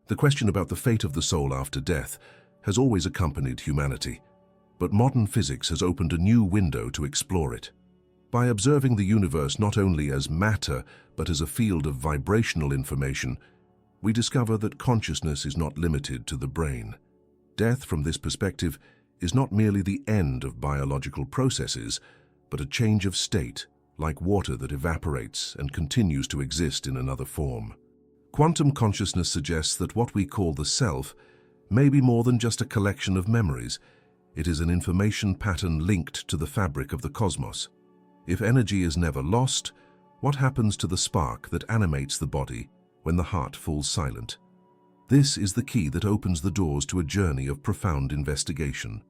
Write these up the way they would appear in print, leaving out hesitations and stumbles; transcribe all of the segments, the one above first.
The question about the fate of the soul after death has always accompanied humanity, but modern physics has opened a new window to explore it. By observing the universe not only as matter, but as a field of vibrational information, we discover that consciousness is not limited to the brain. Death, from this perspective, is not merely the end of biological processes, but a change of state, like water that evaporates and continues to exist in another form. Quantum consciousness suggests that what we call the self may be more than just a collection of memories. It is an information pattern linked to the fabric of the cosmos. If energy is never lost, what happens to the spark that animates the body when the heart falls silent? This is the key that opens the doors to a journey of profound investigation.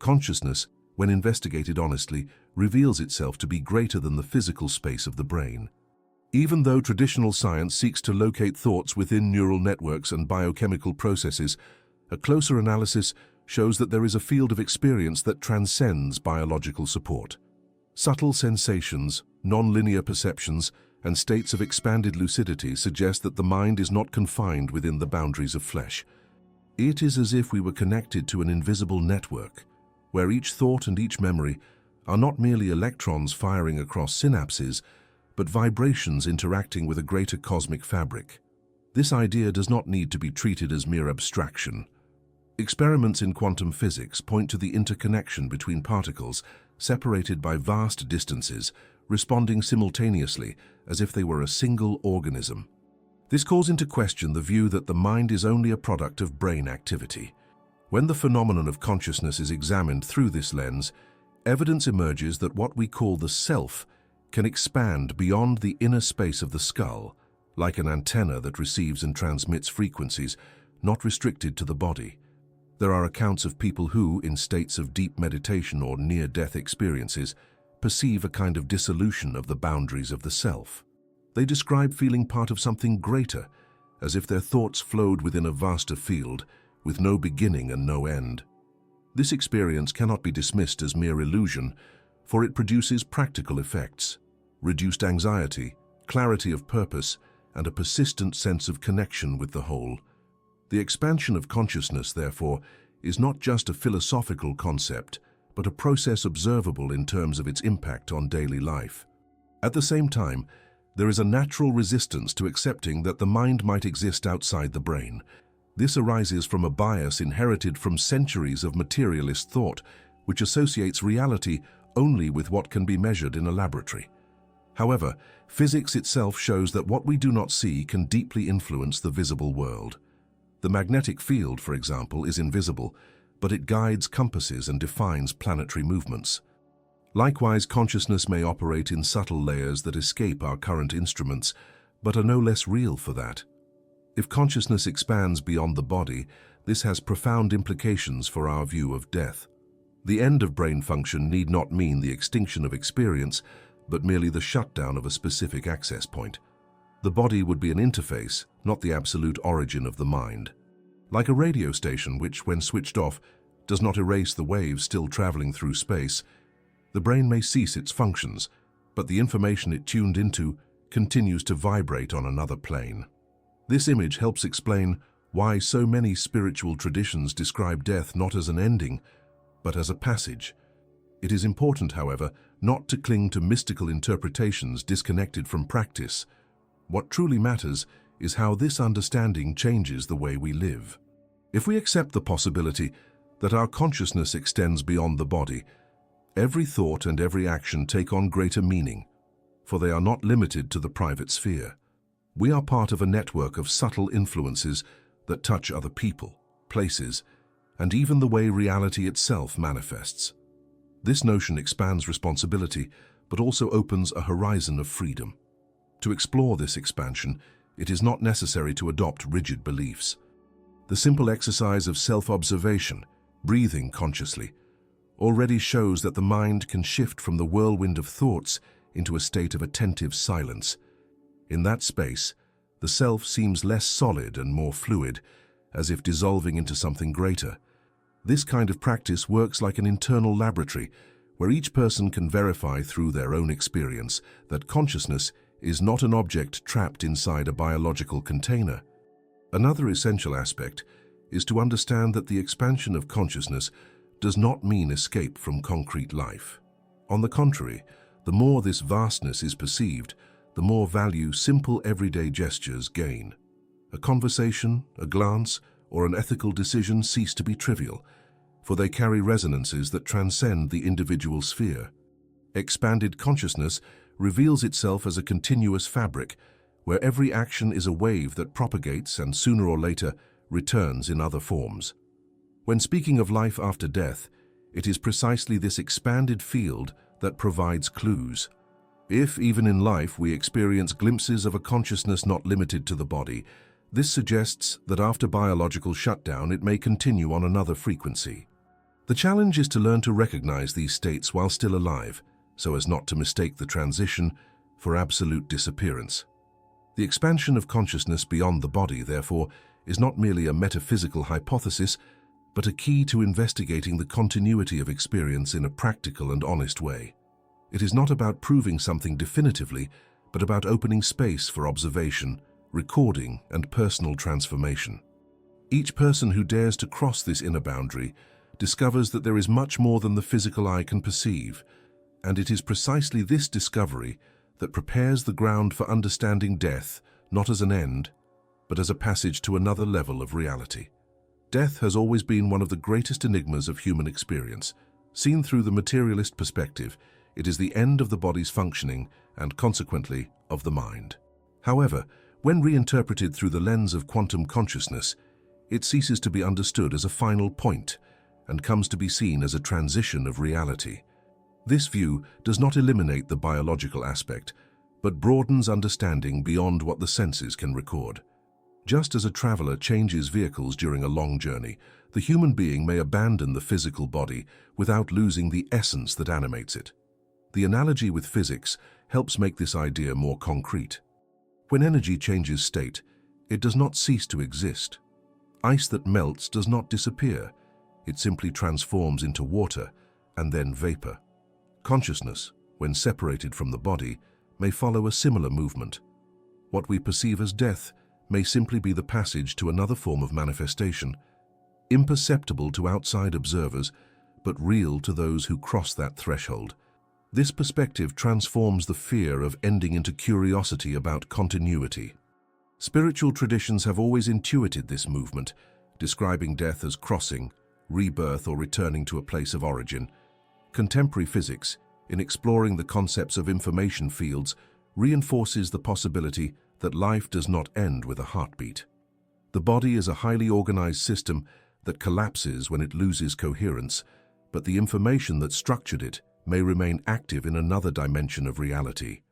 Consciousness, when investigated honestly, reveals itself to be greater than the physical space of the brain. Even though traditional science seeks to locate thoughts within neural networks and biochemical processes, a closer analysis shows that there is a field of experience that transcends biological support. Subtle sensations, non-linear perceptions, and states of expanded lucidity suggest that the mind is not confined within the boundaries of flesh. It is as if we were connected to an invisible network, where each thought and each memory are not merely electrons firing across synapses, but vibrations interacting with a greater cosmic fabric. This idea does not need to be treated as mere abstraction. Experiments in quantum physics point to the interconnection between particles separated by vast distances, responding simultaneously as if they were a single organism. This calls into question the view that the mind is only a product of brain activity. When the phenomenon of consciousness is examined through this lens, evidence emerges that what we call the self can expand beyond the inner space of the skull, like an antenna that receives and transmits frequencies, not restricted to the body. There are accounts of people who, in states of deep meditation or near-death experiences, perceive a kind of dissolution of the boundaries of the self. They describe feeling part of something greater, as if their thoughts flowed within a vaster field, with no beginning and no end. This experience cannot be dismissed as mere illusion, for it produces practical effects: reduced anxiety, clarity of purpose, and a persistent sense of connection with the whole. The expansion of consciousness, therefore, is not just a philosophical concept, but a process observable in terms of its impact on daily life. At the same time, there is a natural resistance to accepting that the mind might exist outside the brain. This arises from a bias inherited from centuries of materialist thought, which associates reality only with what can be measured in a laboratory. However, physics itself shows that what we do not see can deeply influence the visible world. The magnetic field, for example, is invisible, but it guides compasses and defines planetary movements. Likewise, consciousness may operate in subtle layers that escape our current instruments, but are no less real for that. If consciousness expands beyond the body, this has profound implications for our view of death. The end of brain function need not mean the extinction of experience, but merely the shutdown of a specific access point. The body would be an interface, not the absolute origin of the mind. Like a radio station which, when switched off, does not erase the waves still traveling through space, the brain may cease its functions, but the information it tuned into continues to vibrate on another plane. This image helps explain why so many spiritual traditions describe death not as an ending, but as a passage. It is important, however, not to cling to mystical interpretations disconnected from practice. What truly matters is how this understanding changes the way we live. If we accept the possibility that our consciousness extends beyond the body, every thought and every action take on greater meaning, for they are not limited to the private sphere. We are part of a network of subtle influences that touch other people, places, and even the way reality itself manifests. This notion expands responsibility, but also opens a horizon of freedom. To explore this expansion, it is not necessary to adopt rigid beliefs. The simple exercise of self-observation, breathing consciously, already shows that the mind can shift from the whirlwind of thoughts into a state of attentive silence. In that space, the self seems less solid and more fluid, as if dissolving into something greater. This kind of practice works like an internal laboratory, where each person can verify through their own experience that consciousness is not an object trapped inside a biological container. Another essential aspect is to understand that the expansion of consciousness does not mean escape from concrete life. On the contrary, the more this vastness is perceived, the more value simple everyday gestures gain. A conversation, a glance, or an ethical decision cease to be trivial, for they carry resonances that transcend the individual sphere. Expanded consciousness reveals itself as a continuous fabric, where every action is a wave that propagates and sooner or later returns in other forms. When speaking of life after death, it is precisely this expanded field that provides clues. If, even in life, we experience glimpses of a consciousness not limited to the body, this suggests that after biological shutdown it may continue on another frequency. The challenge is to learn to recognize these states while still alive, so as not to mistake the transition for absolute disappearance. The expansion of consciousness beyond the body, therefore, is not merely a metaphysical hypothesis, but a key to investigating the continuity of experience in a practical and honest way. It is not about proving something definitively, but about opening space for observation, recording, and personal transformation. Each person who dares to cross this inner boundary discovers that there is much more than the physical eye can perceive, and it is precisely this discovery that prepares the ground for understanding death not as an end, but as a passage to another level of reality. Death has always been one of the greatest enigmas of human experience. Seen through the materialist perspective, it is the end of the body's functioning and, consequently, of the mind. However, when reinterpreted through the lens of quantum consciousness, it ceases to be understood as a final point and comes to be seen as a transition of reality. This view does not eliminate the biological aspect, but broadens understanding beyond what the senses can record. Just as a traveler changes vehicles during a long journey, the human being may abandon the physical body without losing the essence that animates it. The analogy with physics helps make this idea more concrete. When energy changes state, it does not cease to exist. Ice that melts does not disappear. It simply transforms into water and then vapor. Consciousness, when separated from the body, may follow a similar movement. What we perceive as death may simply be the passage to another form of manifestation, imperceptible to outside observers, but real to those who cross that threshold. This perspective transforms the fear of ending into curiosity about continuity. Spiritual traditions have always intuited this movement, describing death as crossing, rebirth, or returning to a place of origin. Contemporary physics, in exploring the concepts of information fields, reinforces the possibility that life does not end with a heartbeat. The body is a highly organized system that collapses when it loses coherence, but the information that structured it may remain active in another dimension of reality.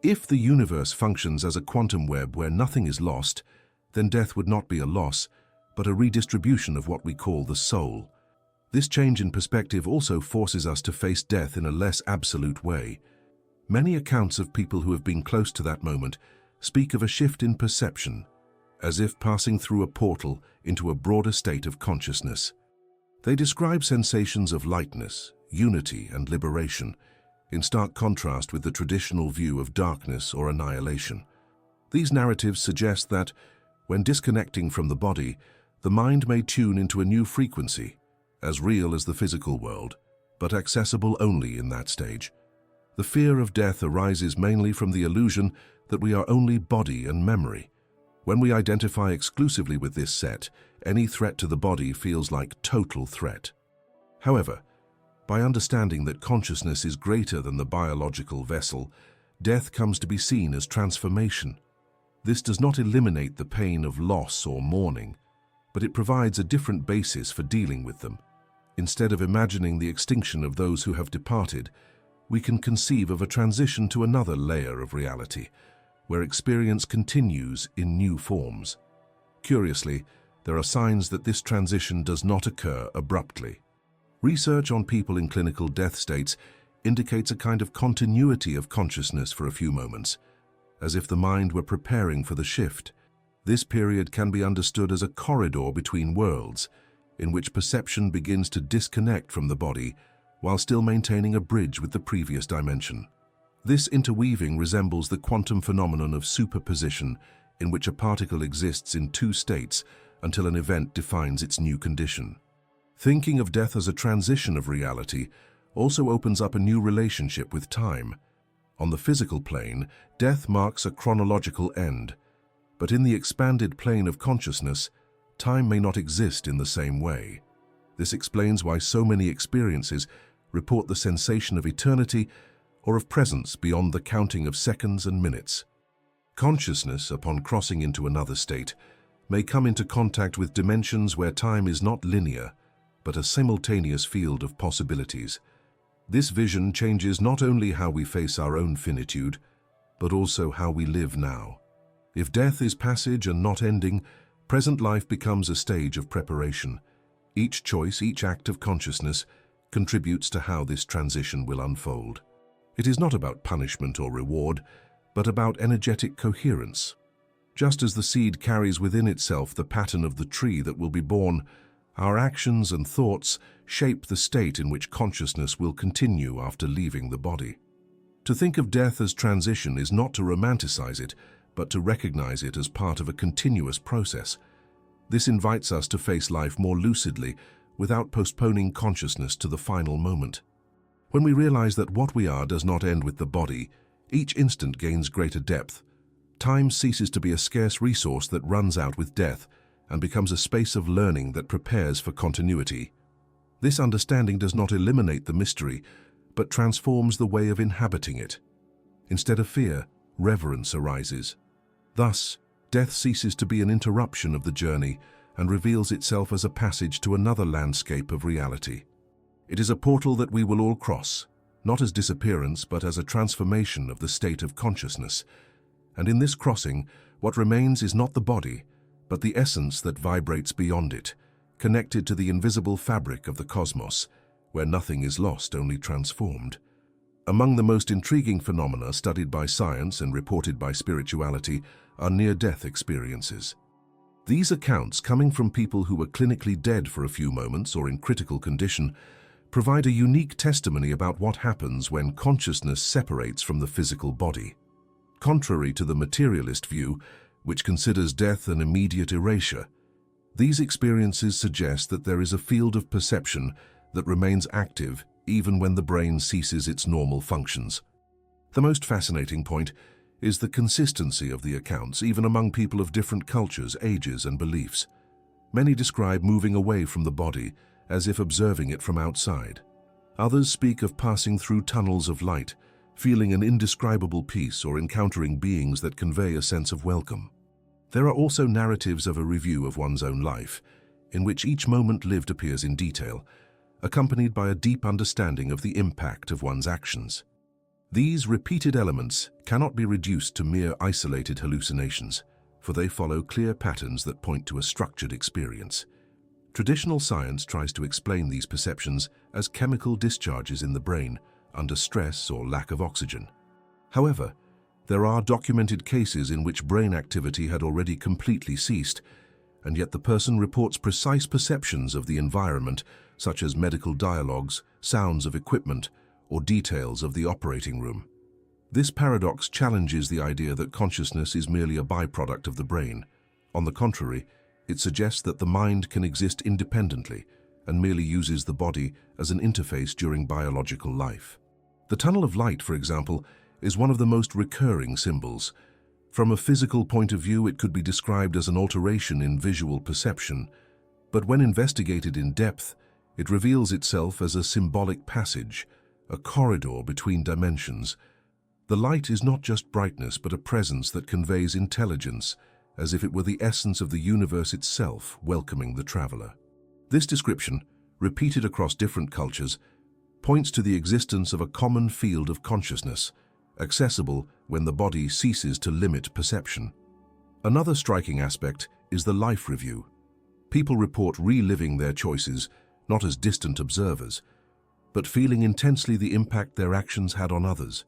If the universe functions as a quantum web where nothing is lost, then death would not be a loss, but a redistribution of what we call the soul. This change in perspective also forces us to face death in a less absolute way. Many accounts of people who have been close to that moment speak of a shift in perception, as if passing through a portal into a broader state of consciousness. They describe sensations of lightness, unity, and liberation, in stark contrast with the traditional view of darkness or annihilation. These narratives suggest that, when disconnecting from the body, the mind may tune into a new frequency, as real as the physical world, but accessible only in that stage. The fear of death arises mainly from the illusion that we are only body and memory. When we identify exclusively with this set, any threat to the body feels like total threat. However, by understanding that consciousness is greater than the biological vessel, death comes to be seen as transformation. This does not eliminate the pain of loss or mourning, but it provides a different basis for dealing with them. Instead of imagining the extinction of those who have departed, we can conceive of a transition to another layer of reality, where experience continues in new forms. Curiously, there are signs that this transition does not occur abruptly. Research on people in clinical death states indicates a kind of continuity of consciousness for a few moments, as if the mind were preparing for the shift. This period can be understood as a corridor between worlds, in which perception begins to disconnect from the body while still maintaining a bridge with the previous dimension. This interweaving resembles the quantum phenomenon of superposition in which a particle exists in two states until an event defines its new condition. Thinking of death as a transition of reality also opens up a new relationship with time. On the physical plane, death marks a chronological end, but in the expanded plane of consciousness, time may not exist in the same way. This explains why so many experiences report the sensation of eternity or of presence beyond the counting of seconds and minutes. Consciousness, upon crossing into another state, may come into contact with dimensions where time is not linear, but a simultaneous field of possibilities. This vision changes not only how we face our own finitude, but also how we live now. If death is passage and not ending, present life becomes a stage of preparation. Each choice, each act of consciousness, contributes to how this transition will unfold. It is not about punishment or reward, but about energetic coherence. Just as the seed carries within itself the pattern of the tree that will be born, our actions and thoughts shape the state in which consciousness will continue after leaving the body. To think of death as transition is not to romanticize it, but to recognize it as part of a continuous process. This invites us to face life more lucidly, without postponing consciousness to the final moment. When we realize that what we are does not end with the body, each instant gains greater depth. Time ceases to be a scarce resource that runs out with death and becomes a space of learning that prepares for continuity. This understanding does not eliminate the mystery, but transforms the way of inhabiting it. Instead of fear, reverence arises. Thus, death ceases to be an interruption of the journey and reveals itself as a passage to another landscape of reality. It is a portal that we will all cross, not as disappearance but as a transformation of the state of consciousness. And in this crossing, what remains is not the body, but the essence that vibrates beyond it, connected to the invisible fabric of the cosmos, where nothing is lost, only transformed. Among the most intriguing phenomena studied by science and reported by spirituality are near-death experiences. These accounts, coming from people who were clinically dead for a few moments or in critical condition, provide a unique testimony about what happens when consciousness separates from the physical body. Contrary to the materialist view, which considers death an immediate erasure, these experiences suggest that there is a field of perception that remains active even when the brain ceases its normal functions. The most fascinating point is the consistency of the accounts, even among people of different cultures, ages, and beliefs. Many describe moving away from the body, as if observing it from outside. Others speak of passing through tunnels of light, feeling an indescribable peace, or encountering beings that convey a sense of welcome. There are also narratives of a review of one's own life, in which each moment lived appears in detail, accompanied by a deep understanding of the impact of one's actions. These repeated elements cannot be reduced to mere isolated hallucinations, for they follow clear patterns that point to a structured experience. Traditional science tries to explain these perceptions as chemical discharges in the brain under stress or lack of oxygen. However, there are documented cases in which brain activity had already completely ceased, and yet the person reports precise perceptions of the environment, such as medical dialogues, sounds of equipment, or details of the operating room. This paradox challenges the idea that consciousness is merely a byproduct of the brain. On the contrary, it suggests that the mind can exist independently and merely uses the body as an interface during biological life. The tunnel of light, for example, is one of the most recurring symbols. From a physical point of view, it could be described as an alteration in visual perception, but when investigated in depth, it reveals itself as a symbolic passage, a corridor between dimensions. The light is not just brightness, but a presence that conveys intelligence, as if it were the essence of the universe itself welcoming the traveler. This description, repeated across different cultures, points to the existence of a common field of consciousness, accessible when the body ceases to limit perception. Another striking aspect is the life review. People report reliving their choices, not as distant observers, but feeling intensely the impact their actions had on others.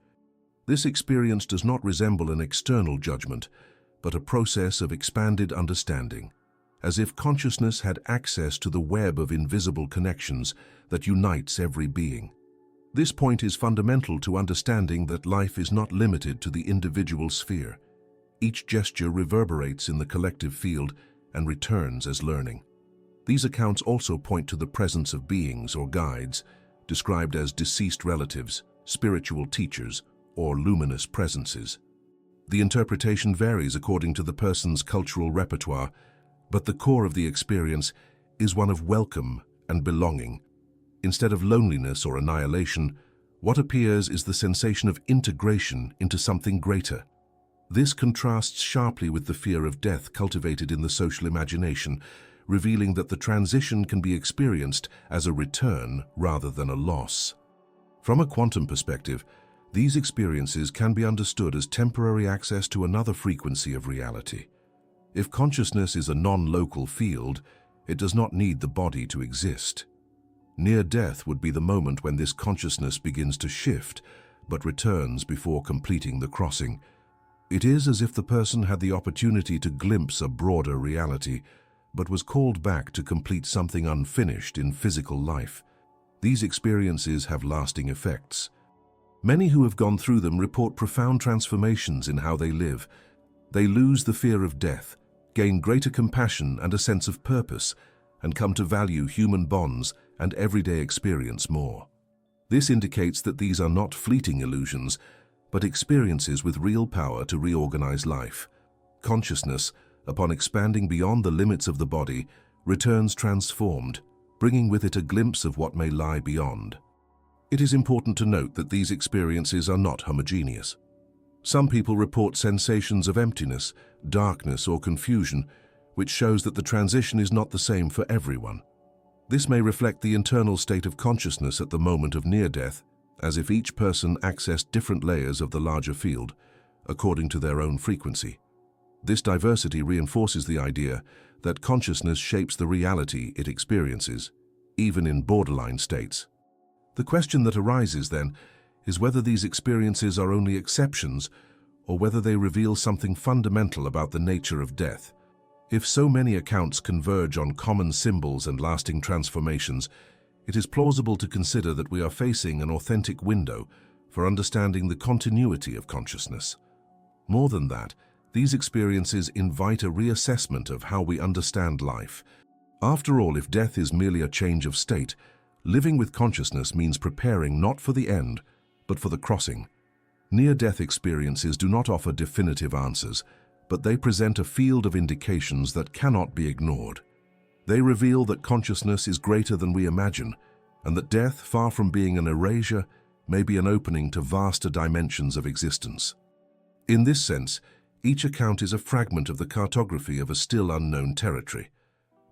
This experience does not resemble an external judgment, but a process of expanded understanding, as if consciousness had access to the web of invisible connections that unites every being. This point is fundamental to understanding that life is not limited to the individual sphere. Each gesture reverberates in the collective field and returns as learning. These accounts also point to the presence of beings or guides, described as deceased relatives, spiritual teachers, or luminous presences. The interpretation varies according to the person's cultural repertoire, but the core of the experience is one of welcome and belonging. Instead of loneliness or annihilation, what appears is the sensation of integration into something greater. This contrasts sharply with the fear of death cultivated in the social imagination, revealing that the transition can be experienced as a return rather than a loss. From a quantum perspective, these experiences can be understood as temporary access to another frequency of reality. If consciousness is a non-local field, it does not need the body to exist. Near death would be the moment when this consciousness begins to shift, but returns before completing the crossing. It is as if the person had the opportunity to glimpse a broader reality, but was called back to complete something unfinished in physical life. These experiences have lasting effects. Many who have gone through them report profound transformations in how they live. They lose the fear of death, gain greater compassion and a sense of purpose, and come to value human bonds and everyday experience more. This indicates that these are not fleeting illusions, but experiences with real power to reorganize life. Consciousness, upon expanding beyond the limits of the body, returns transformed, bringing with it a glimpse of what may lie beyond. It is important to note that these experiences are not homogeneous. Some people report sensations of emptiness, darkness, or confusion, which shows that the transition is not the same for everyone. This may reflect the internal state of consciousness at the moment of near-death, as if each person accessed different layers of the larger field, according to their own frequency. This diversity reinforces the idea that consciousness shapes the reality it experiences, even in borderline states. The question that arises, then, is whether these experiences are only exceptions or whether they reveal something fundamental about the nature of death. If so many accounts converge on common symbols and lasting transformations, it is plausible to consider that we are facing an authentic window for understanding the continuity of consciousness. More than that, these experiences invite a reassessment of how we understand life. After all, if death is merely a change of state, living with consciousness means preparing not for the end, but for the crossing. Near-death experiences do not offer definitive answers, but they present a field of indications that cannot be ignored. They reveal that consciousness is greater than we imagine, and that death, far from being an erasure, may be an opening to vaster dimensions of existence. In this sense, each account is a fragment of the cartography of a still unknown territory,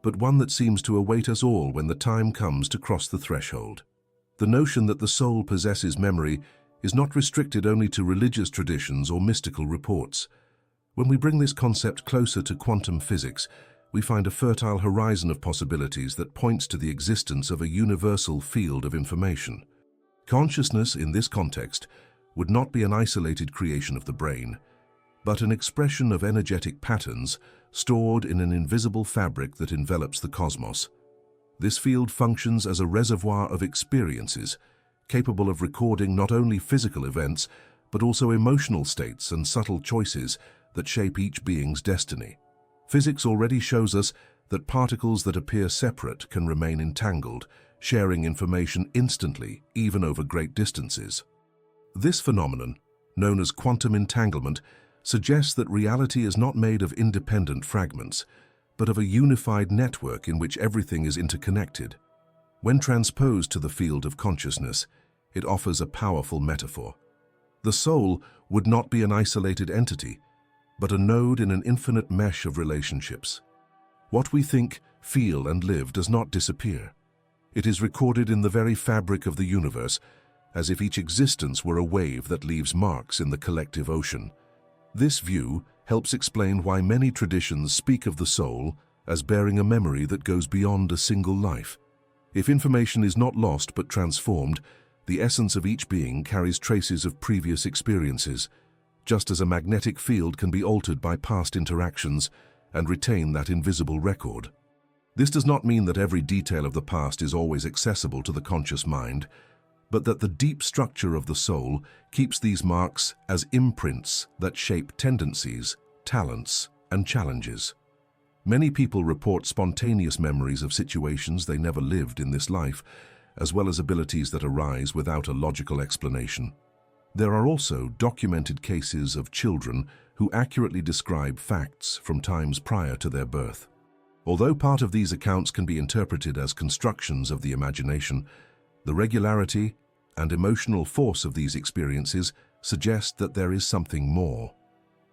but one that seems to await us all when the time comes to cross the threshold. The notion that the soul possesses memory is not restricted only to religious traditions or mystical reports. When we bring this concept closer to quantum physics, we find a fertile horizon of possibilities that points to the existence of a universal field of information. Consciousness, in this context, would not be an isolated creation of the brain, but an expression of energetic patterns stored in an invisible fabric that envelops the cosmos. This field functions as a reservoir of experiences, capable of recording not only physical events, but also emotional states and subtle choices that shape each being's destiny. Physics already shows us that particles that appear separate can remain entangled, sharing information instantly, even over great distances. This phenomenon, known as quantum entanglement, suggests that reality is not made of independent fragments, but of a unified network in which everything is interconnected. When transposed to the field of consciousness, it offers a powerful metaphor. The soul would not be an isolated entity, but a node in an infinite mesh of relationships. What we think, feel, and live does not disappear. It is recorded in the very fabric of the universe, as if each existence were a wave that leaves marks in the collective ocean. This view helps explain why many traditions speak of the soul as bearing a memory that goes beyond a single life. If information is not lost but transformed, the essence of each being carries traces of previous experiences, just as a magnetic field can be altered by past interactions and retain that invisible record. This does not mean that every detail of the past is always accessible to the conscious mind, but that the deep structure of the soul keeps these marks as imprints that shape tendencies, talents, and challenges. Many people report spontaneous memories of situations they never lived in this life, as well as abilities that arise without a logical explanation. There are also documented cases of children who accurately describe facts from times prior to their birth. Although part of these accounts can be interpreted as constructions of the imagination, the regularity and emotional force of these experiences suggest that there is something more.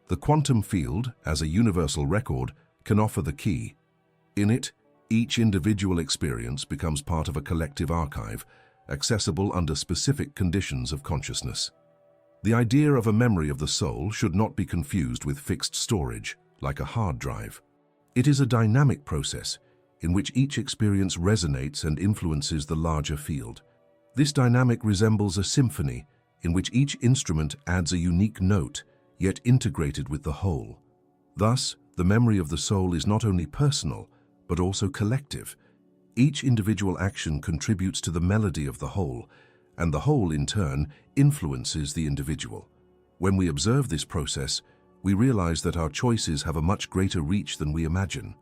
The quantum field, as a universal record, can offer the key. In it, each individual experience becomes part of a collective archive, accessible under specific conditions of consciousness. The idea of a memory of the soul should not be confused with fixed storage, like a hard drive. It is a dynamic process in which each experience resonates and influences the larger field. This dynamic resembles a symphony in which each instrument adds a unique note, yet integrated with the whole. Thus, the memory of the soul is not only personal, but also collective. Each individual action contributes to the melody of the whole, and the whole, in turn, influences the individual. When we observe this process, we realize that our choices have a much greater reach than we imagine.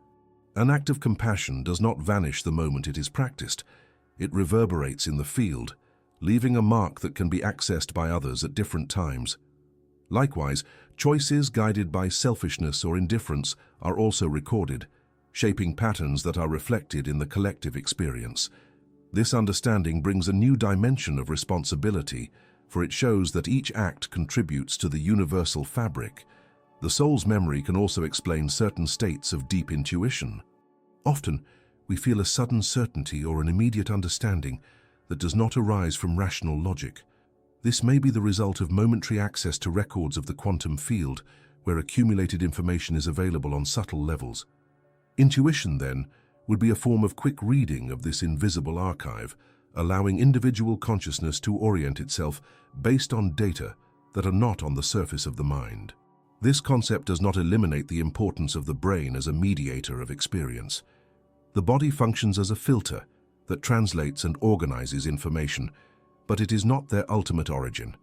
An act of compassion does not vanish the moment it is practiced. It reverberates in the field, leaving a mark that can be accessed by others at different times. Likewise, choices guided by selfishness or indifference are also recorded, shaping patterns that are reflected in the collective experience. This understanding brings a new dimension of responsibility, for it shows that each act contributes to the universal fabric. The soul's memory can also explain certain states of deep intuition. Often, we feel a sudden certainty or an immediate understanding that does not arise from rational logic. This may be the result of momentary access to records of the quantum field, where accumulated information is available on subtle levels. Intuition, then, would be a form of quick reading of this invisible archive, allowing individual consciousness to orient itself based on data that are not on the surface of the mind. This concept does not eliminate the importance of the brain as a mediator of experience. The body functions as a filter that translates and organizes information, but it is not their ultimate origin.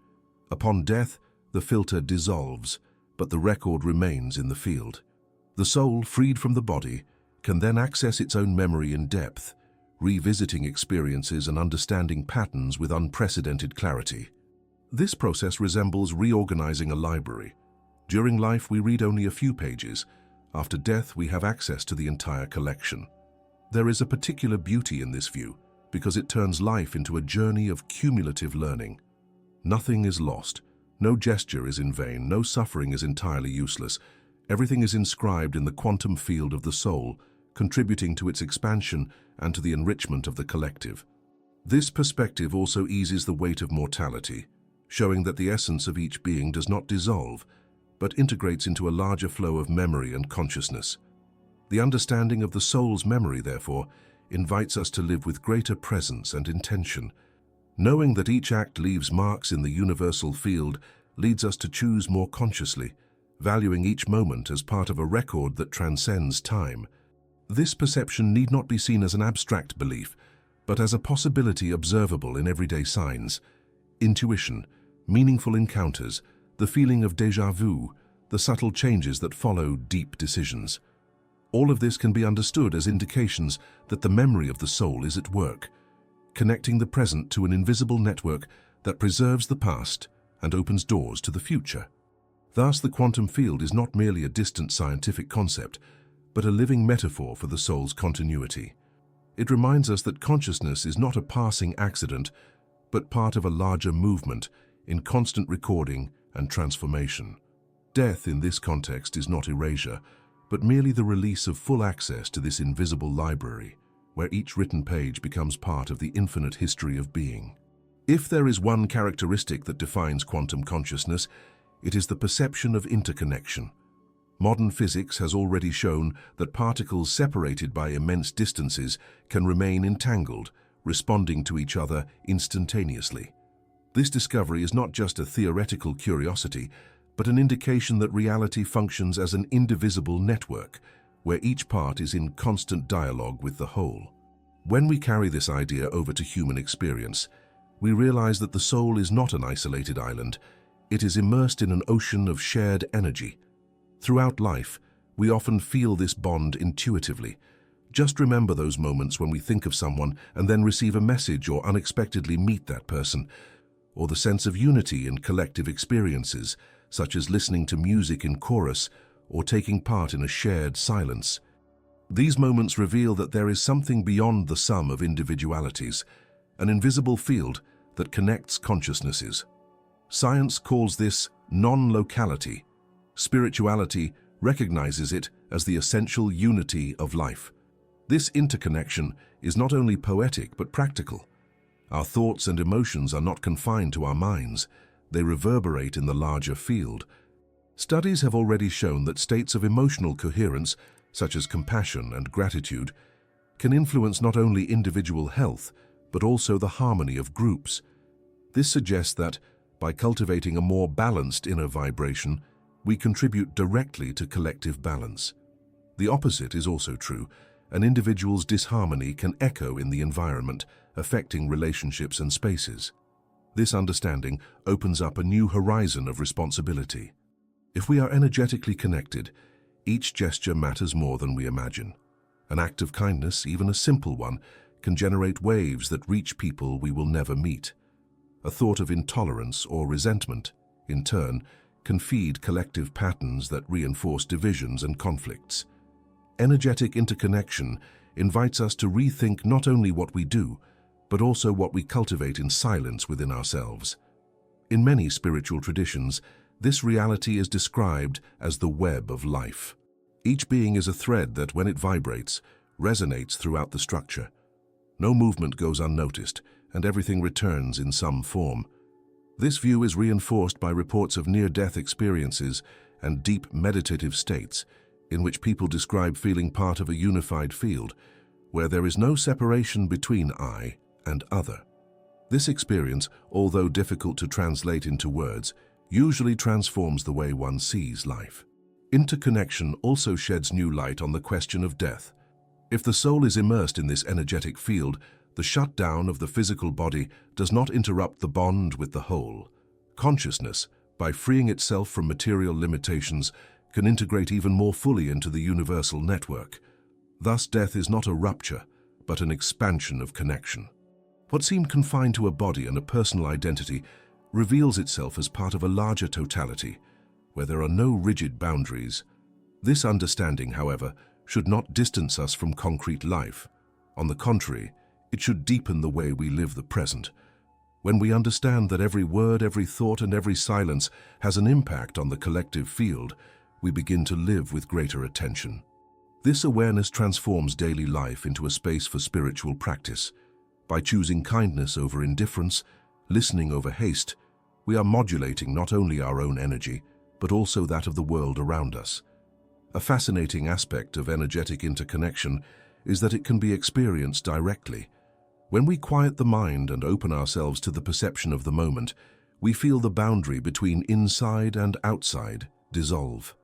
Upon death, the filter dissolves, but the record remains in the field. The soul, freed from the body, can then access its own memory in depth, revisiting experiences and understanding patterns with unprecedented clarity. This process resembles reorganizing a library. During life, we read only a few pages. After death, we have access to the entire collection. There is a particular beauty in this view, because it turns life into a journey of cumulative learning. Nothing is lost. No gesture is in vain. No suffering is entirely useless. Everything is inscribed in the quantum field of the soul, contributing to its expansion and to the enrichment of the collective. This perspective also eases the weight of mortality, showing that the essence of each being does not dissolve, but integrates into a larger flow of memory and consciousness. The understanding of the soul's memory, therefore, invites us to live with greater presence and intention. Knowing that each act leaves marks in the universal field leads us to choose more consciously, valuing each moment as part of a record that transcends time. This perception need not be seen as an abstract belief, but as a possibility observable in everyday signs. Intuition, meaningful encounters, the feeling of déjà vu, the subtle changes that follow deep decisions. All of this can be understood as indications that the memory of the soul is at work, connecting the present to an invisible network that preserves the past and opens doors to the future. Thus, the quantum field is not merely a distant scientific concept, but a living metaphor for the soul's continuity. It reminds us that consciousness is not a passing accident, but part of a larger movement in constant recording and transformation. Death in this context is not erasure, but merely the release of full access to this invisible library, where each written page becomes part of the infinite history of being. If there is one characteristic that defines quantum consciousness, it is the perception of interconnection. Modern physics has already shown that particles separated by immense distances can remain entangled, responding to each other instantaneously. This discovery is not just a theoretical curiosity, but an indication that reality functions as an indivisible network, where each part is in constant dialogue with the whole. When we carry this idea over to human experience, we realize that the soul is not an isolated island. It is immersed in an ocean of shared energy. Throughout life, we often feel this bond intuitively. Just remember those moments when we think of someone and then receive a message or unexpectedly meet that person, or the sense of unity in collective experiences, such as listening to music in chorus or taking part in a shared silence. These moments reveal that there is something beyond the sum of individualities, an invisible field that connects consciousnesses. Science calls this non-locality. Spirituality recognizes it as the essential unity of life. This interconnection is not only poetic but practical. Our thoughts and emotions are not confined to our minds. They reverberate in the larger field. Studies have already shown that states of emotional coherence, such as compassion and gratitude, can influence not only individual health, but also the harmony of groups. This suggests that, by cultivating a more balanced inner vibration, we contribute directly to collective balance. The opposite is also true. An individual's disharmony can echo in the environment, affecting relationships and spaces. This understanding opens up a new horizon of responsibility. If we are energetically connected, each gesture matters more than we imagine. An act of kindness, even a simple one, can generate waves that reach people we will never meet. A thought of intolerance or resentment, in turn, can feed collective patterns that reinforce divisions and conflicts. Energetic interconnection invites us to rethink not only what we do, but also what we cultivate in silence within ourselves. In many spiritual traditions, this reality is described as the web of life. Each being is a thread that, when it vibrates, resonates throughout the structure. No movement goes unnoticed, and everything returns in some form. This view is reinforced by reports of near-death experiences and deep meditative states, in which people describe feeling part of a unified field, where there is no separation between I and other. This experience, although difficult to translate into words, usually transforms the way one sees life. Interconnection also sheds new light on the question of death. If the soul is immersed in this energetic field, the shutdown of the physical body does not interrupt the bond with the whole. Consciousness, by freeing itself from material limitations, can integrate even more fully into the universal network. Thus, death is not a rupture, but an expansion of connection. What seemed confined to a body and a personal identity reveals itself as part of a larger totality, where there are no rigid boundaries. This understanding, however, should not distance us from concrete life. On the contrary, it should deepen the way we live the present. When we understand that every word, every thought, and every silence has an impact on the collective field, we begin to live with greater attention. This awareness transforms daily life into a space for spiritual practice. By choosing kindness over indifference, listening over haste, we are modulating not only our own energy, but also that of the world around us. A fascinating aspect of energetic interconnection is that it can be experienced directly. When we quiet the mind and open ourselves to the perception of the moment, we feel the boundary between inside and outside dissolve.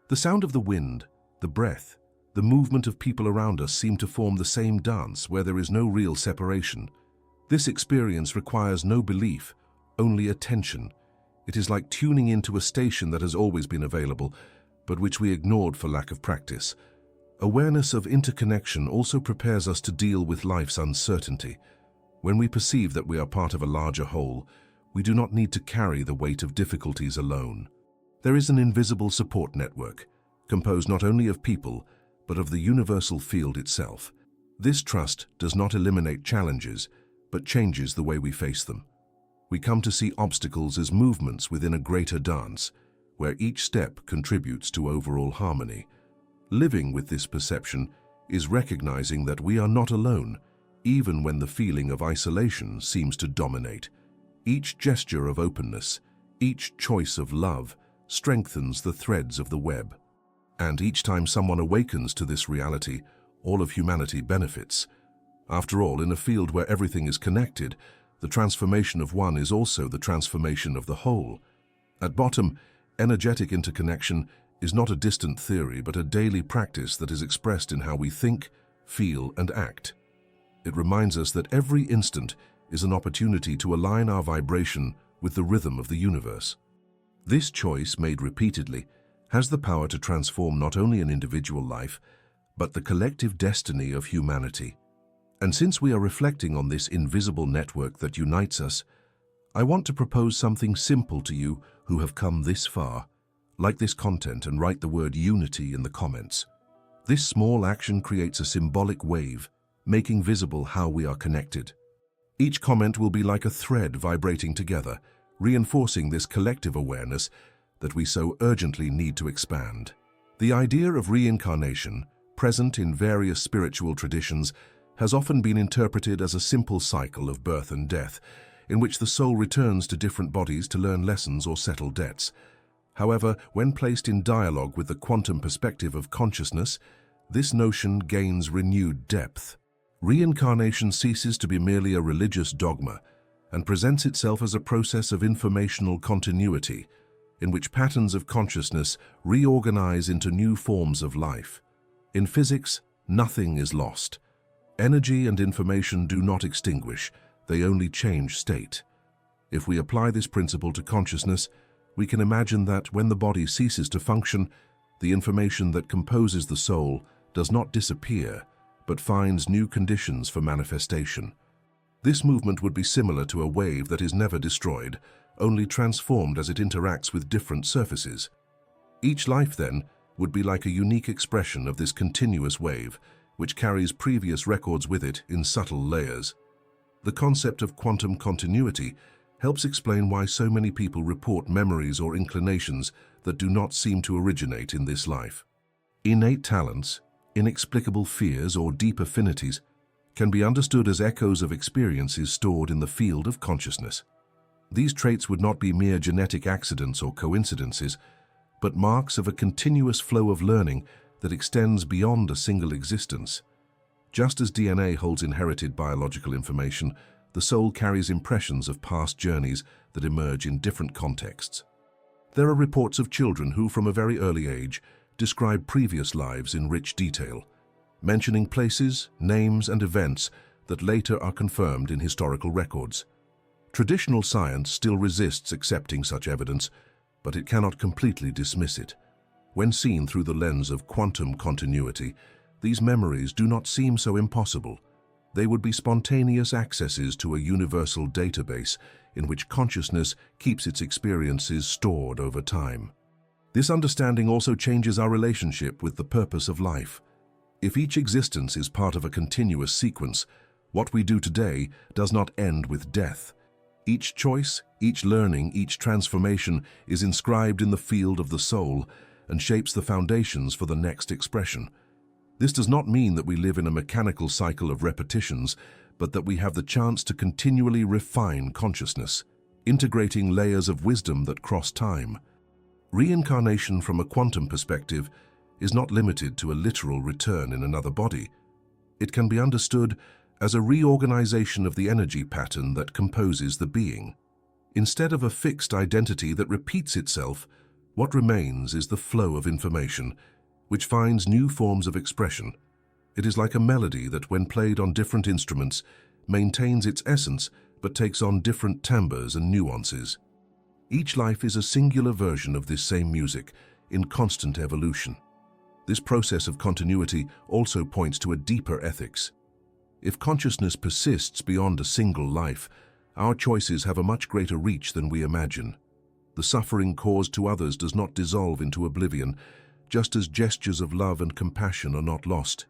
The sound of the wind, the breath, the movement of people around us seem to form the same dance where there is no real separation. This experience requires no belief, only attention. It is like tuning into a station that has always been available, but which we ignored for lack of practice. Awareness of interconnection also prepares us to deal with life's uncertainty. When we perceive that we are part of a larger whole, we do not need to carry the weight of difficulties alone. There is an invisible support network, composed not only of people, but of the universal field itself. This trust does not eliminate challenges, but changes the way we face them. We come to see obstacles as movements within a greater dance, where each step contributes to overall harmony. Living with this perception is recognizing that we are not alone, even when the feeling of isolation seems to dominate. Each gesture of openness, each choice of love, strengthens the threads of the web. And each time someone awakens to this reality, all of humanity benefits. After all, in a field where everything is connected, the transformation of one is also the transformation of the whole. At bottom, energetic interconnection is not a distant theory, but a daily practice that is expressed in how we think, feel, and act. It reminds us that every instant is an opportunity to align our vibration with the rhythm of the universe. This choice, made repeatedly, has the power to transform not only an individual life, but the collective destiny of humanity. And since we are reflecting on this invisible network that unites us, I want to propose something simple to you who have come this far. Like this content and write the word unity in the comments. This small action creates a symbolic wave, making visible how we are connected. Each comment will be like a thread vibrating together, reinforcing this collective awareness that we so urgently need to expand. The idea of reincarnation, present in various spiritual traditions, has often been interpreted as a simple cycle of birth and death, in which the soul returns to different bodies to learn lessons or settle debts. However, when placed in dialogue with the quantum perspective of consciousness, this notion gains renewed depth. Reincarnation ceases to be merely a religious dogma and presents itself as a process of informational continuity, in which patterns of consciousness reorganize into new forms of life. In physics, nothing is lost. Energy and information do not extinguish, they only change state. If we apply this principle to consciousness, we can imagine that when the body ceases to function, the information that composes the soul does not disappear, but finds new conditions for manifestation. This movement would be similar to a wave that is never destroyed, only transformed as it interacts with different surfaces. Each life, then, would be like a unique expression of this continuous wave, which carries previous records with it in subtle layers. The concept of quantum continuity helps explain why so many people report memories or inclinations that do not seem to originate in this life. Innate talents, inexplicable fears, or deep affinities can be understood as echoes of experiences stored in the field of consciousness. These traits would not be mere genetic accidents or coincidences, but marks of a continuous flow of learning that extends beyond a single existence. Just as DNA holds inherited biological information, the soul carries impressions of past journeys that emerge in different contexts. There are reports of children who, from a very early age, describe previous lives in rich detail, mentioning places, names, and events that later are confirmed in historical records. Traditional science still resists accepting such evidence, but it cannot completely dismiss it. When seen through the lens of quantum continuity, these memories do not seem so impossible. They would be spontaneous accesses to a universal database in which consciousness keeps its experiences stored over time. This understanding also changes our relationship with the purpose of life. If each existence is part of a continuous sequence, what we do today does not end with death. Each choice, each learning, each transformation is inscribed in the field of the soul and shapes the foundations for the next expression. This does not mean that we live in a mechanical cycle of repetitions, but that we have the chance to continually refine consciousness, integrating layers of wisdom that cross time. Reincarnation from a quantum perspective is not limited to a literal return in another body. It can be understood as a reorganization of the energy pattern that composes the being. Instead of a fixed identity that repeats itself, what remains is the flow of information, which finds new forms of expression. It is like a melody that, when played on different instruments, maintains its essence but takes on different timbres and nuances. Each life is a singular version of this same music, in constant evolution. This process of continuity also points to a deeper ethics. If consciousness persists beyond a single life, our choices have a much greater reach than we imagine. The suffering caused to others does not dissolve into oblivion, just as gestures of love and compassion are not lost.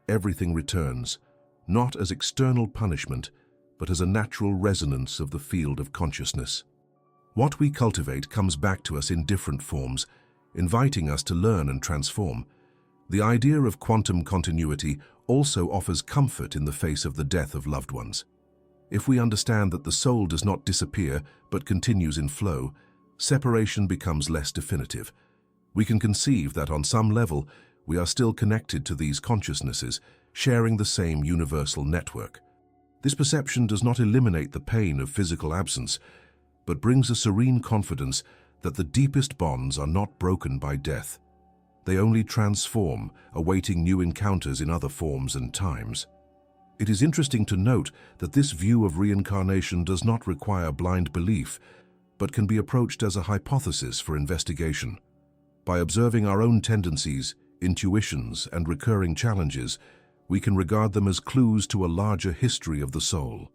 Everything returns, not as external punishment, but as a natural resonance of the field of consciousness. What we cultivate comes back to us in different forms, inviting us to learn and transform. The idea of quantum continuity also offers comfort in the face of the death of loved ones. If we understand that the soul does not disappear but continues in flow, separation becomes less definitive. We can conceive that on some level we are still connected to these consciousnesses, sharing the same universal network. This perception does not eliminate the pain of physical absence, but brings a serene confidence that the deepest bonds are not broken by death. They only transform, awaiting new encounters in other forms and times. It is interesting to note that this view of reincarnation does not require blind belief, but can be approached as a hypothesis for investigation. By observing our own tendencies, intuitions, and recurring challenges, we can regard them as clues to a larger history of the soul.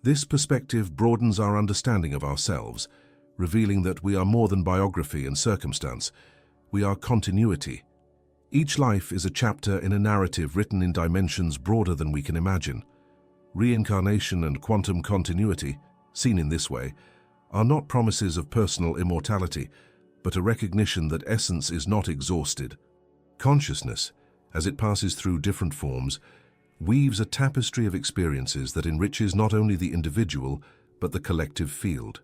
This perspective broadens our understanding of ourselves, revealing that we are more than biography and circumstance. We are continuity. Each life is a chapter in a narrative written in dimensions broader than we can imagine. Reincarnation and quantum continuity, seen in this way, are not promises of personal immortality, but a recognition that essence is not exhausted. Consciousness, as it passes through different forms, weaves a tapestry of experiences that enriches not only the individual, but the collective field.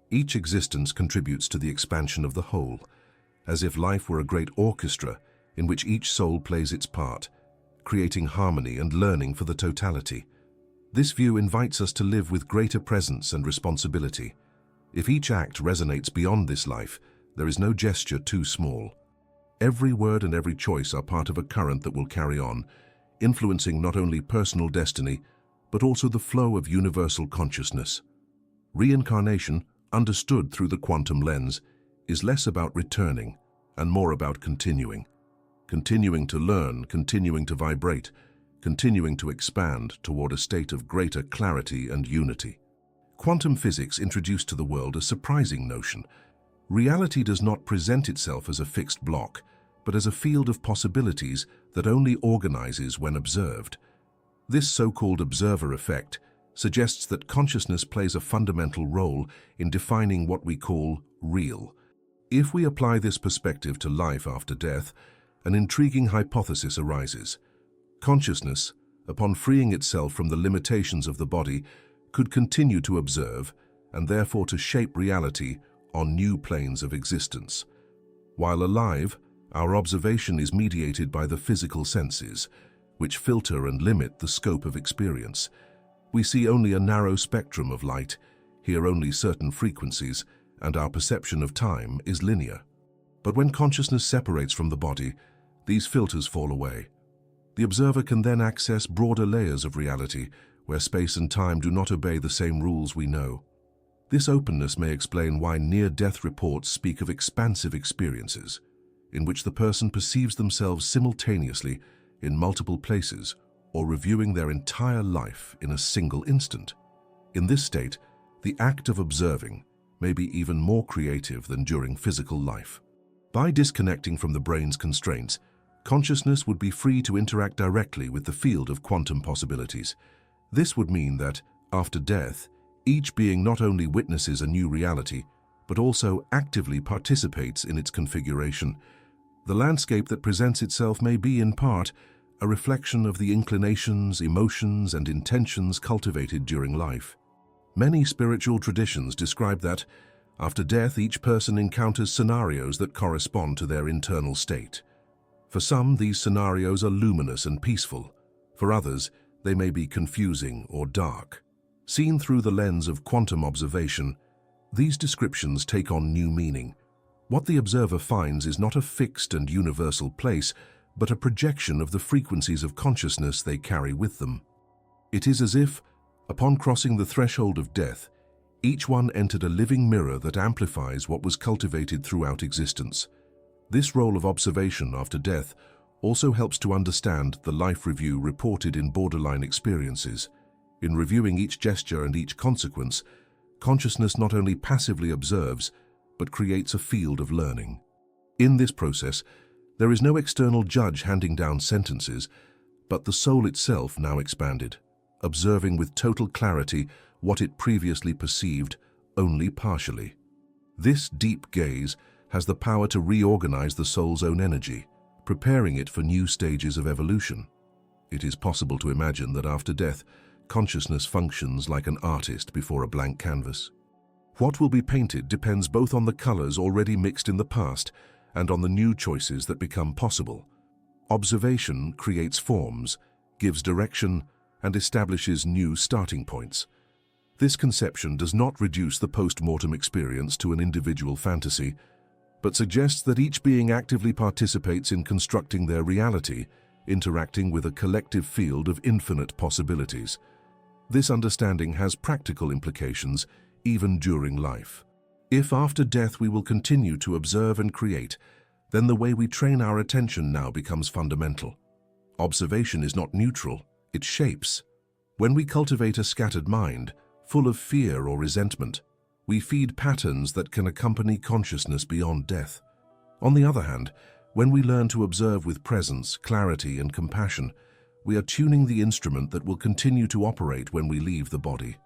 Each existence contributes to the expansion of the whole, as if life were a great orchestra in which each soul plays its part, creating harmony and learning for the totality. This view invites us to live with greater presence and responsibility. If each act resonates beyond this life, there is no gesture too small. Every word and every choice are part of a current that will carry on, influencing not only personal destiny, but also the flow of universal consciousness. Reincarnation, understood through the quantum lens, is less about returning and more about continuing. Continuing to learn, continuing to vibrate, continuing to expand toward a state of greater clarity and unity. Quantum physics introduced to the world a surprising notion. Reality does not present itself as a fixed block, but as a field of possibilities that only organizes when observed. This so-called observer effect suggests that consciousness plays a fundamental role in defining what we call real. If we apply this perspective to life after death, an intriguing hypothesis arises. Consciousness, upon freeing itself from the limitations of the body, could continue to observe and therefore to shape reality on new planes of existence. While alive, our observation is mediated by the physical senses, which filter and limit the scope of experience. We see only a narrow spectrum of light, hear only certain frequencies, and our perception of time is linear. But when consciousness separates from the body, these filters fall away. The observer can then access broader layers of reality, where space and time do not obey the same rules we know. This openness may explain why near-death reports speak of expansive experiences, in which the person perceives themselves simultaneously in multiple places or reviewing their entire life in a single instant. In this state, the act of observing may be even more creative than during physical life. By disconnecting from the brain's constraints, consciousness would be free to interact directly with the field of quantum possibilities. This would mean that, after death, each being not only witnesses a new reality, but also actively participates in its configuration. The landscape that presents itself may be, in part, a reflection of the inclinations, emotions, and intentions cultivated during life. Many spiritual traditions describe that, after death, each person encounters scenarios that correspond to their internal state. For some, these scenarios are luminous and peaceful. For others, they may be confusing or dark. Seen through the lens of quantum observation, these descriptions take on new meaning. What the observer finds is not a fixed and universal place, but a projection of the frequencies of consciousness they carry with them. It is as if, upon crossing the threshold of death, each one entered a living mirror that amplifies what was cultivated throughout existence. This role of observation after death also helps to understand the life review reported in borderline experiences. In reviewing each gesture and each consequence, consciousness not only passively observes, but creates a field of learning. In this process, there is no external judge handing down sentences, but the soul itself now expanded, observing with total clarity what it previously perceived only partially. This deep gaze has the power to reorganize the soul's own energy, preparing it for new stages of evolution. It is possible to imagine that after death, consciousness functions like an artist before a blank canvas. What will be painted depends both on the colors already mixed in the past and on the new choices that become possible. Observation creates forms, gives direction, and establishes new starting points. This conception does not reduce the post-mortem experience to an individual fantasy, but suggests that each being actively participates in constructing their reality, interacting with a collective field of infinite possibilities. This understanding has practical implications even during life. If after death we will continue to observe and create, then the way we train our attention now becomes fundamental. Observation is not neutral, it shapes. When we cultivate a scattered mind, full of fear or resentment, we feed patterns that can accompany consciousness beyond death. On the other hand, when we learn to observe with presence, clarity, and compassion, we are tuning the instrument that will continue to operate when we leave the body.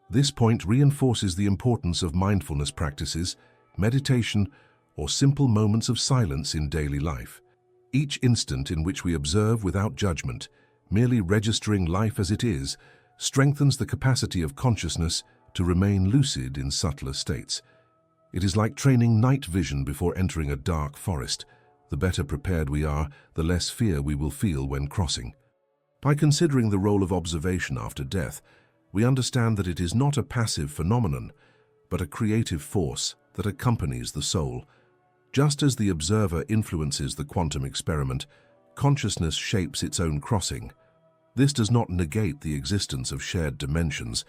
This point reinforces the importance of mindfulness practices, meditation, or simple moments of silence in daily life. Each instant in which we observe without judgment, merely registering life as it is, strengthens the capacity of consciousness to remain lucid in subtler states. It is like training night vision before entering a dark forest. The better prepared we are, the less fear we will feel when crossing. By considering the role of observation after death, we understand that it is not a passive phenomenon, but a creative force that accompanies the soul. Just as the observer influences the quantum experiment, consciousness shapes its own crossing. This does not negate the existence of shared dimensions,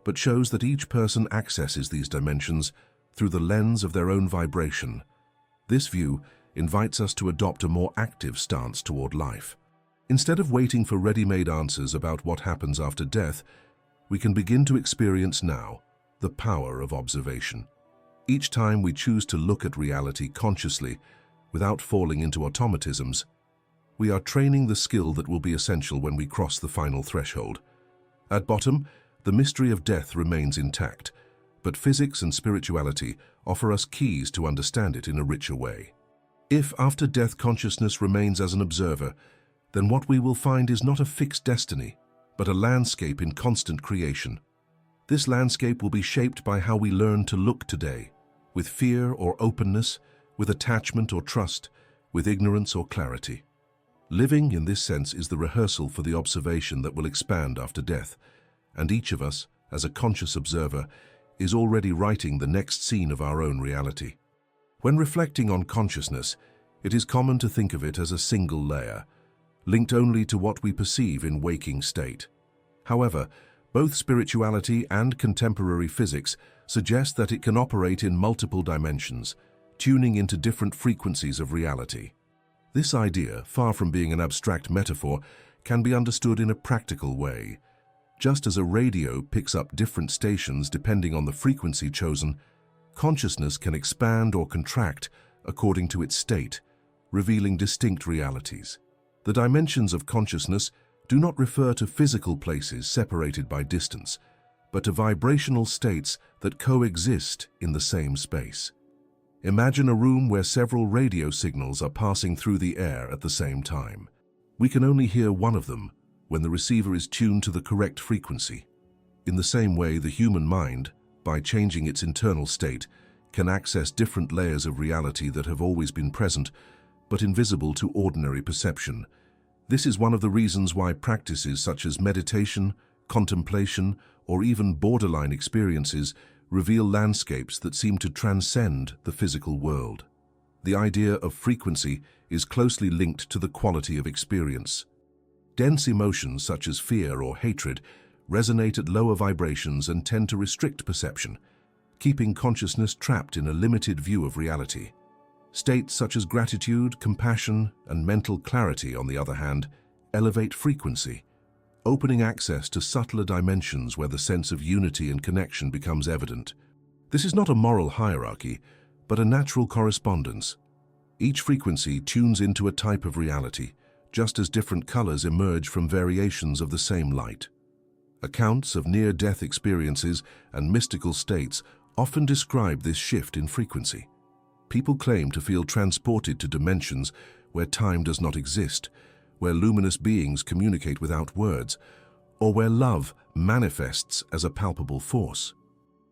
but shows that each person accesses these dimensions through the lens of their own vibration. This view invites us to adopt a more active stance toward life. Instead of waiting for ready-made answers about what happens after death, we can begin to experience now the power of observation. Each time we choose to look at reality consciously, without falling into automatisms, we are training the skill that will be essential when we cross the final threshold. At bottom, the mystery of death remains intact, but physics and spirituality offer us keys to understand it in a richer way. If after death consciousness remains as an observer, then what we will find is not a fixed destiny, but a landscape in constant creation. This landscape will be shaped by how we learn to look today, with fear or openness, with attachment or trust, with ignorance or clarity. Living, in this sense, is the rehearsal for the observation that will expand after death, and each of us, as a conscious observer, is already writing the next scene of our own reality. When reflecting on consciousness, it is common to think of it as a single layer, linked only to what we perceive in waking state. However, both spirituality and contemporary physics suggest that it can operate in multiple dimensions, tuning into different frequencies of reality. This idea, far from being an abstract metaphor, can be understood in a practical way. Just as a radio picks up different stations depending on the frequency chosen, consciousness can expand or contract according to its state, revealing distinct realities. The dimensions of consciousness do not refer to physical places separated by distance, but to vibrational states that coexist in the same space. Imagine a room where several radio signals are passing through the air at the same time. We can only hear one of them when the receiver is tuned to the correct frequency. In the same way, the human mind, by changing its internal state, can access different layers of reality that have always been present, but invisible to ordinary perception. This is one of the reasons why practices such as meditation, contemplation, or even borderline experiences reveal landscapes that seem to transcend the physical world. The idea of frequency is closely linked to the quality of experience. Dense emotions such as fear or hatred resonate at lower vibrations and tend to restrict perception, keeping consciousness trapped in a limited view of reality. States such as gratitude, compassion, and mental clarity, on the other hand, elevate frequency, opening access to subtler dimensions where the sense of unity and connection becomes evident. This is not a moral hierarchy, but a natural correspondence. Each frequency tunes into a type of reality, just as different colors emerge from variations of the same light. Accounts of near-death experiences and mystical states often describe this shift in frequency. People claim to feel transported to dimensions where time does not exist, where luminous beings communicate without words, or where love manifests as a palpable force.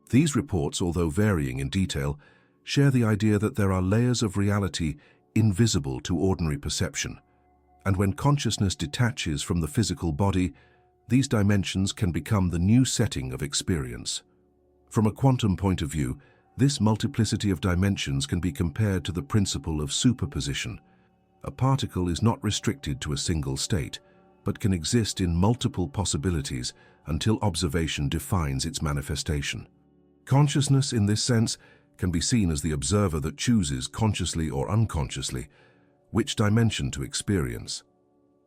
These reports, although varying in detail, share the idea that there are layers of reality invisible to ordinary perception, and when consciousness detaches from the physical body, these dimensions can become the new setting of experience. From a quantum point of view, this multiplicity of dimensions can be compared to the principle of superposition. A particle is not restricted to a single state, but can exist in multiple possibilities until observation defines its manifestation. Consciousness, in this sense, can be seen as the observer that chooses, consciously or unconsciously, which dimension to experience.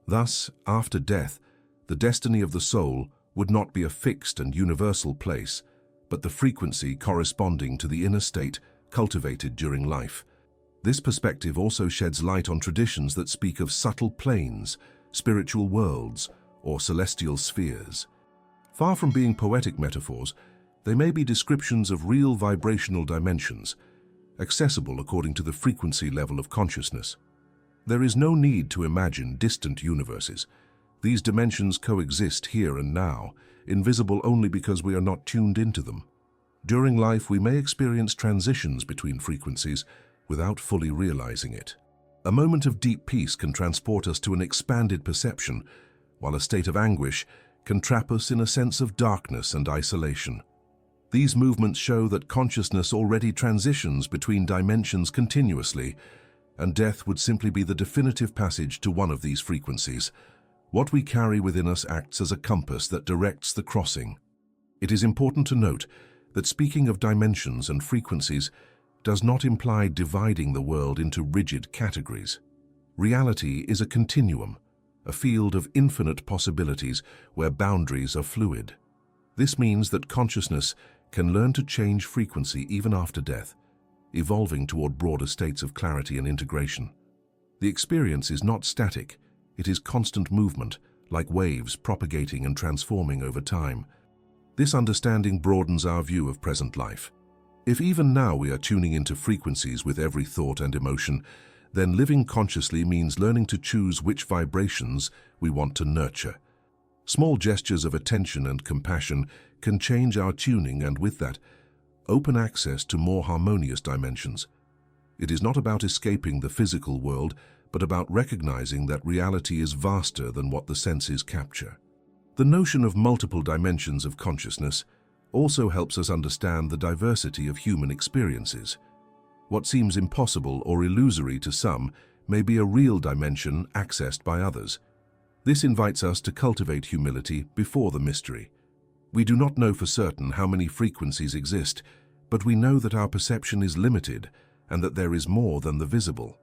Thus, after death, the destiny of the soul would not be a fixed and universal place, but the frequency corresponding to the inner state cultivated during life. This perspective also sheds light on traditions that speak of subtle planes, spiritual worlds, or celestial spheres. Far from being poetic metaphors, they may be descriptions of real vibrational dimensions, accessible according to the frequency level of consciousness. There is no need to imagine distant universes. These dimensions coexist here and now, invisible only because we are not tuned into them. During life, we may experience transitions between frequencies without fully realizing it. A moment of deep peace can transport us to an expanded perception, while a state of anguish can trap us in a sense of darkness and isolation. These movements show that consciousness already transitions between dimensions continuously, and death would simply be the definitive passage to one of these frequencies. What we carry within us acts as a compass that directs the crossing. It is important to note that speaking of dimensions and frequencies does not imply dividing the world into rigid categories. Reality is a continuum, a field of infinite possibilities where boundaries are fluid. This means that consciousness can learn to change frequency even after death, evolving toward broader states of clarity and integration. The experience is not static, it is constant movement, like waves propagating and transforming over time. This understanding broadens our view of present life. If even now we are tuning into frequencies with every thought and emotion, then living consciously means learning to choose which vibrations we want to nurture. Small gestures of attention and compassion can change our tuning and, with that, open access to more harmonious dimensions. It is not about escaping the physical world, but about recognizing that reality is vaster than what the senses capture. The notion of multiple dimensions of consciousness also helps us understand the diversity of human experiences. What seems impossible or illusory to some may be a real dimension accessed by others. This invites us to cultivate humility before the mystery. We do not know for certain how many frequencies exist, but we know that our perception is limited and that there is more than the visible.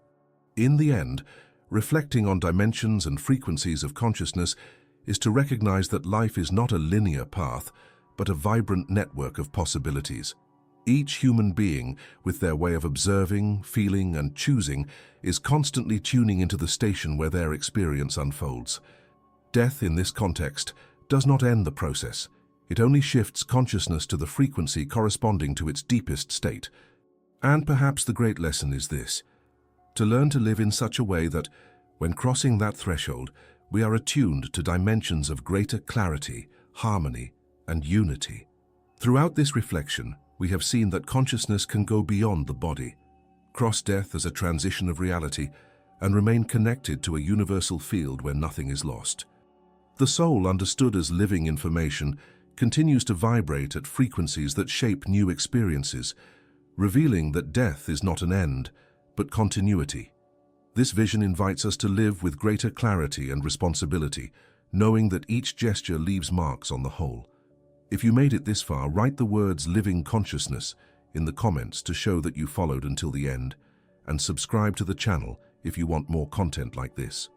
In the end, reflecting on dimensions and frequencies of consciousness is to recognize that life is not a linear path, but a vibrant network of possibilities. Each human being, with their way of observing, feeling, and choosing, is constantly tuning into the station where their experience unfolds. Death, in this context, does not end the process. It only shifts consciousness to the frequency corresponding to its deepest state. And perhaps the great lesson is this: to learn to live in such a way that, when crossing that threshold, we are attuned to dimensions of greater clarity, harmony, and unity. Throughout this reflection, we have seen that consciousness can go beyond the body, cross death as a transition of reality, and remain connected to a universal field where nothing is lost. The soul, understood as living information, continues to vibrate at frequencies that shape new experiences, revealing that death is not an end, but continuity. This vision invites us to live with greater clarity and responsibility, knowing that each gesture leaves marks on the whole. If you made it this far, write the words "living consciousness" in the comments to show that you followed until the end, and subscribe to the channel if you want more content like this.